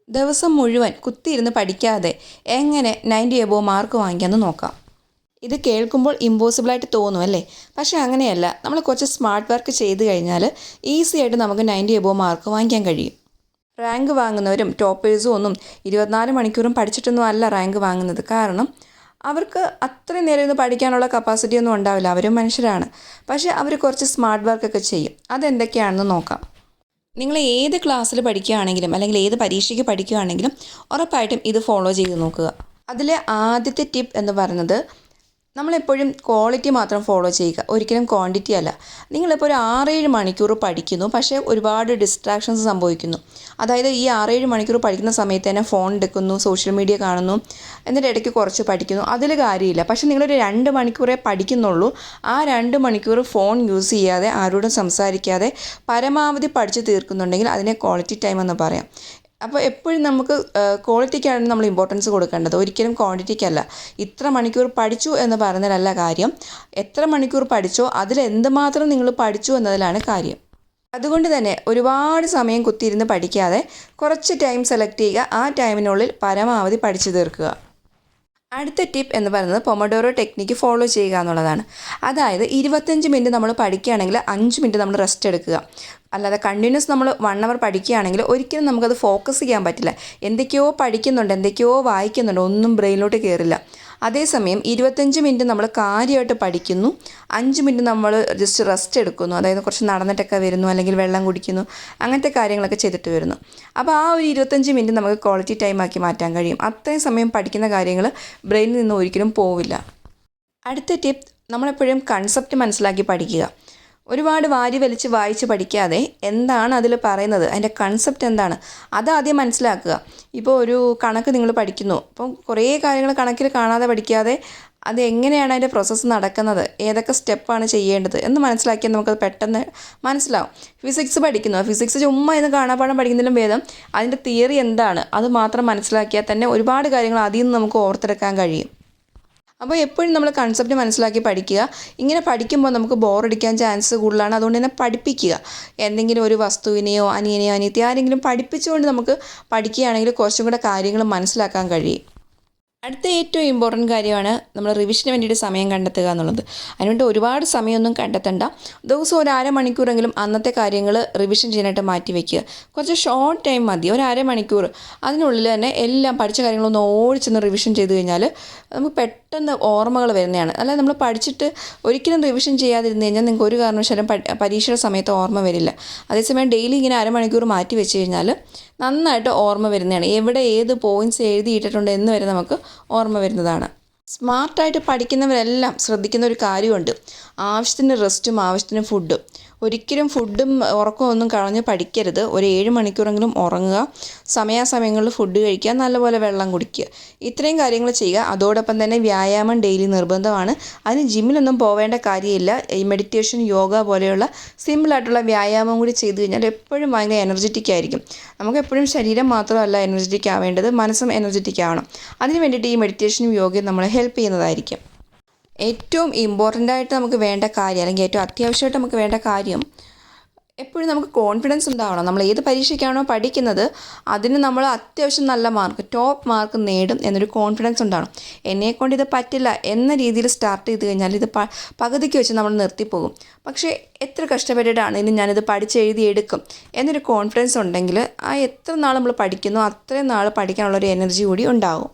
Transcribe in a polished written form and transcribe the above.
ദിവസം മുഴുവൻ കുത്തിയിരുന്ന് പഠിക്കാതെ എങ്ങനെ 90 എബോവ് മാർക്ക് വാങ്ങിക്കാമെന്ന് നോക്കാം. ഇത് കേൾക്കുമ്പോൾ ഇമ്പോസിബിളായിട്ട് തോന്നും അല്ലേ? പക്ഷേ അങ്ങനെയല്ല. നമ്മൾ കുറച്ച് സ്മാർട്ട് വർക്ക് ചെയ്ത് കഴിഞ്ഞാൽ ഈസി ആയിട്ട് നമുക്ക് 90 എബോവ് മാർക്ക് വാങ്ങിക്കാൻ കഴിയും. റാങ്ക് വാങ്ങുന്നവരും ടോപ്പേഴ്സും ഒന്നും 24 മണിക്കൂറും പഠിച്ചിട്ടൊന്നും അല്ല റാങ്ക് വാങ്ങുന്നത്. കാരണം അവർക്ക് അത്രയും നേരം ഇന്ന് പഠിക്കാനുള്ള കപ്പാസിറ്റി ഒന്നും ഉണ്ടാവില്ല. അവരും മനുഷ്യരാണ്. പക്ഷേ അവർ കുറച്ച് സ്മാർട്ട് വർക്കൊക്കെ ചെയ്യും. അതെന്തൊക്കെയാണെന്ന് നോക്കാം. നിങ്ങൾ ഏത് ക്ലാസ്സിൽ പഠിക്കുകയാണെങ്കിലും അല്ലെങ്കിൽ ഏത് പരീക്ഷയ്ക്ക് പഠിക്കുകയാണെങ്കിലും ഉറപ്പായിട്ടും ഇത് ഫോളോ ചെയ്ത് നോക്കുക. അതിലെ ആദ്യത്തെ ടിപ്പ് എന്ന് പറയുന്നത് നമ്മളെപ്പോഴും ക്വാളിറ്റി മാത്രം ഫോളോ ചെയ്യുക, ഒരിക്കലും ക്വാണ്ടിറ്റി അല്ല. നിങ്ങളിപ്പോൾ ഒരു 6-7 മണിക്കൂർ പഠിക്കുന്നു, പക്ഷേ ഒരുപാട് ഡിസ്ട്രാക്ഷൻസ് സംഭവിക്കുന്നു. അതായത് ഈ 6-7 മണിക്കൂർ പഠിക്കുന്ന സമയത്ത് തന്നെ ഫോൺ എടുക്കുന്നു, സോഷ്യൽ മീഡിയ കാണുന്നു, എന്നിട്ട് ഇടയ്ക്ക് കുറച്ച് പഠിക്കുന്നു. അതിൽ കാര്യമില്ല. പക്ഷേ നിങ്ങളൊരു 2 മണിക്കൂറേ പഠിക്കുന്നുള്ളൂ. ആ 2 മണിക്കൂർ ഫോൺ യൂസ് ചെയ്യാതെ ആരോടും സംസാരിക്കാതെ പരമാവധി പഠിച്ച് തീർക്കുന്നുണ്ടെങ്കിൽ അതിനെ ക്വാളിറ്റി ടൈം എന്ന് പറയാം. അപ്പോൾ എപ്പോഴും നമുക്ക് ക്വാളിറ്റിക്കാണ് നമ്മൾ ഇമ്പോർട്ടൻസ് കൊടുക്കേണ്ടത്, ഒരിക്കലും ക്വാണ്ടിറ്റിക്കല്ല. ഇത്ര മണിക്കൂർ പഠിച്ചു എന്ന് പറയുന്നതിലല്ല കാര്യം, എത്ര മണിക്കൂർ പഠിച്ചോ അതിൽ എന്തുമാത്രം നിങ്ങൾ പഠിച്ചു എന്നതിലാണ് കാര്യം. അതുകൊണ്ട് തന്നെ ഒരുപാട് സമയം കുത്തിയിരുന്ന് പഠിക്കാതെ കുറച്ച് ടൈം സെലക്ട് ചെയ്യുക, ആ ടൈമിനുള്ളിൽ പരമാവധി പഠിച്ചു തീർക്കുക. അടുത്ത ടിപ്പ് എന്ന് പറയുന്നത് പൊമഡോറോ ടെക്നിക്ക് ഫോളോ ചെയ്യുക എന്നുള്ളതാണ്. അതായത് 25 മിനിറ്റ് നമ്മൾ പഠിക്കുകയാണെങ്കിൽ 5 മിനിറ്റ് നമ്മൾ റെസ്റ്റ് എടുക്കുക. അല്ലാതെ കണ്ടിന്യൂസ് നമ്മൾ 1 അവർ പഠിക്കുകയാണെങ്കിൽ ഒരിക്കലും നമുക്കത് ഫോക്കസ് ചെയ്യാൻ പറ്റില്ല. എന്തൊക്കെയോ പഠിക്കുന്നുണ്ട്, എന്തൊക്കെയോ വായിക്കുന്നുണ്ട്, ഒന്നും ബ്രെയിനിലോട്ട് കയറില്ല. അതേസമയം 25 മിനിറ്റ് നമ്മൾ കാര്യമായിട്ട് പഠിക്കുന്നു, 5 മിനിറ്റ് നമ്മൾ ജസ്റ്റ് റെസ്റ്റ് എടുക്കുന്നു. അതായത് കുറച്ച് നടന്നിട്ടൊക്കെ വരുന്നു, അല്ലെങ്കിൽ വെള്ളം കുടിക്കുന്നു, അങ്ങനത്തെ കാര്യങ്ങളൊക്കെ ചെയ്തിട്ട് വരുന്നു. അപ്പോൾ ആ ഒരു 25 മിനിറ്റ് നമുക്ക് ക്വാളിറ്റി ടൈം ആക്കി മാറ്റാൻ കഴിയും. അത്രയും സമയം പഠിക്കുന്ന കാര്യങ്ങൾ ബ്രെയിനിൽ നിന്ന് ഒരിക്കലും പോവില്ല. അടുത്ത ടിപ്പ്, നമ്മളെപ്പോഴും കൺസെപ്റ്റ് മനസ്സിലാക്കി പഠിക്കുക. ഒരുപാട് വാരി വലിച്ച് വായിച്ച് പഠിക്കാതെ എന്താണ് അതിൽ പറയുന്നത്, അതിൻ്റെ കൺസെപ്റ്റ് എന്താണ്, അതാദ്യം മനസ്സിലാക്കുക. ഇപ്പോൾ ഒരു കണക്ക് നിങ്ങൾ പഠിക്കുന്നു, അപ്പം കുറേ കാര്യങ്ങൾ കണക്കിൽ കാണാതെ പഠിക്കാതെ അത് എങ്ങനെയാണ് അതിൻ്റെ പ്രോസസ്സ് നടക്കുന്നത്, ഏതൊക്കെ സ്റ്റെപ്പാണ് ചെയ്യേണ്ടത് എന്ന് മനസ്സിലാക്കിയാൽ നമുക്കത് പെട്ടെന്ന് മനസ്സിലാവും. ഫിസിക്സ് പഠിക്കുന്നു, ഫിസിക്സ് ചുമ്മാ ഇന്ന് കാണാപ്പാഠം പഠിക്കുന്നതിലും ഭേദം അതിൻ്റെ തിയറി എന്താണ് അത് മാത്രം മനസ്സിലാക്കിയാൽ തന്നെ ഒരുപാട് കാര്യങ്ങൾ അതിൽ നിന്ന് നമുക്ക് ഓർത്തെടുക്കാൻ കഴിയും. അപ്പോൾ എപ്പോഴും നമ്മൾ കൺസെപ്റ്റ് മനസ്സിലാക്കി പഠിക്കുക. ഇങ്ങനെ പഠിക്കുമ്പോൾ നമുക്ക് ബോറടിക്കാൻ ചാൻസ് കൂടുതലാണ്. അതുകൊണ്ട് തന്നെ പഠിപ്പിക്കുക. എന്തെങ്കിലും ഒരു വസ്തുവിനെയോ അനിയനെയോ അനിയത്തെയോ ആരെങ്കിലും പഠിപ്പിച്ചുകൊണ്ട് നമുക്ക് പഠിക്കുകയാണെങ്കിൽ കുറച്ചും കൂടെ കാര്യങ്ങൾ മനസ്സിലാക്കാൻ കഴിയും. അടുത്ത ഏറ്റവും ഇമ്പോർട്ടൻറ്റ് കാര്യമാണ് നമ്മൾ റിവിഷന് വേണ്ടിയിട്ട് സമയം കണ്ടെത്തുക എന്നുള്ളത്. അതിനുവേണ്ടി ഒരുപാട് സമയമൊന്നും കണ്ടെത്തണ്ട. ദിവസം ഒരു 1/2 മണിക്കൂറെങ്കിലും അന്നത്തെ കാര്യങ്ങൾ റിവിഷൻ ചെയ്യാനായിട്ട് മാറ്റി വയ്ക്കുക. കുറച്ച് ഷോർട്ട് ടൈം മതി, ഒരു 1/2 മണിക്കൂർ. അതിനുള്ളിൽ തന്നെ എല്ലാം പഠിച്ച കാര്യങ്ങളൊന്ന് ഓടിച്ചൊന്ന് റിവിഷൻ ചെയ്ത് കഴിഞ്ഞാൽ നമുക്ക് പെട്ടെന്ന് ഓർമ്മകൾ വരുന്നതാണ്. അല്ലാതെ നമ്മൾ പഠിച്ചിട്ട് ഒരിക്കലും റിവിഷൻ ചെയ്യാതിരുന്ന് കഴിഞ്ഞാൽ നിങ്ങൾക്ക് ഒരു കാരണവശാലും പരീക്ഷയുടെ സമയത്ത് ഓർമ്മ വരില്ല. അതേസമയം ഡെയിലി ഇങ്ങനെ 1/2 മണിക്കൂർ മാറ്റി വെച്ച് കഴിഞ്ഞാൽ നന്നായിട്ട് ഓർമ്മ വരുന്നതാണ്. എവിടെ ഏത് പോയിൻറ്റ്സ് എഴുതിയിട്ടിട്ടുണ്ട് എന്ന് വരെ നമുക്ക് ഓർമ്മ വരുന്നതാണ്. സ്മാർട്ടായിട്ട് പഠിക്കുന്നവരെല്ലാം ശ്രദ്ധിക്കുന്ന ഒരു കാര്യമുണ്ട്, ആവശ്യത്തിന് റെസ്റ്റും ആവശ്യത്തിന് ഫുഡും. ഒരിക്കലും ഫുഡും ഉറക്കവും ഒന്നും കളഞ്ഞ് പഠിക്കരുത്. ഒരു 7 മണിക്കൂറെങ്കിലും ഉറങ്ങുക, സമയാസമയങ്ങളിൽ ഫുഡ് കഴിക്കുക, നല്ലപോലെ വെള്ളം കുടിക്കുക, ഇത്രയും കാര്യങ്ങൾ ചെയ്യുക. അതോടൊപ്പം തന്നെ വ്യായാമം ഡെയിലി നിർബന്ധമാണ്. അതിന് ജിമ്മിലൊന്നും പോവേണ്ട കാര്യമില്ല. ഈ മെഡിറ്റേഷൻ, യോഗ പോലെയുള്ള സിമ്പിളായിട്ടുള്ള വ്യായാമം കൂടി ചെയ്ത് കഴിഞ്ഞാൽ എപ്പോഴും ഭയങ്കര എനർജറ്റിക് ആയിരിക്കും. നമുക്ക് എപ്പോഴും ശരീരം മാത്രമല്ല എനർജറ്റിക് ആവേണ്ടത്, മനസ്സും എനർജറ്റിക് ആവണം. അതിന് വേണ്ടിയിട്ട് ഈ മെഡിറ്റേഷനും യോഗയും നമ്മളെ ഹെൽപ്പ് ചെയ്യുന്നതായിരിക്കും. ഏറ്റവും ഇമ്പോർട്ടൻ്റായിട്ട് നമുക്ക് വേണ്ട കാര്യം, അല്ലെങ്കിൽ ഏറ്റവും അത്യാവശ്യമായിട്ട് നമുക്ക് വേണ്ട കാര്യം, എപ്പോഴും നമുക്ക് കോൺഫിഡൻസ് ഉണ്ടാവണം. നമ്മൾ ഏത് പരീക്ഷയ്ക്കാണോ പഠിക്കുന്നത് അതിന് നമ്മൾ അത്യാവശ്യം നല്ല മാർക്ക്, ടോപ്പ് മാർക്ക് നേടും എന്നൊരു കോൺഫിഡൻസ് ഉണ്ടാവണം. എന്നെക്കൊണ്ട് ഇത് പറ്റില്ല എന്ന രീതിയിൽ സ്റ്റാർട്ട് ചെയ്ത് കഴിഞ്ഞാൽ ഇത് പകുതിക്ക് വെച്ച് നമ്മൾ നിർത്തിപ്പോകും. പക്ഷേ എത്ര കഷ്ടപ്പെട്ടിട്ടാണെങ്കിലും ഞാനിത് പഠിച്ചെഴുതിയെടുക്കും എന്നൊരു കോൺഫിഡൻസ് ഉണ്ടെങ്കിൽ ആ എത്ര നാൾ നമ്മൾ പഠിക്കുന്നോ അത്രയും നാൾ പഠിക്കാനുള്ളൊരു എനർജി കൂടി ഉണ്ടാകും.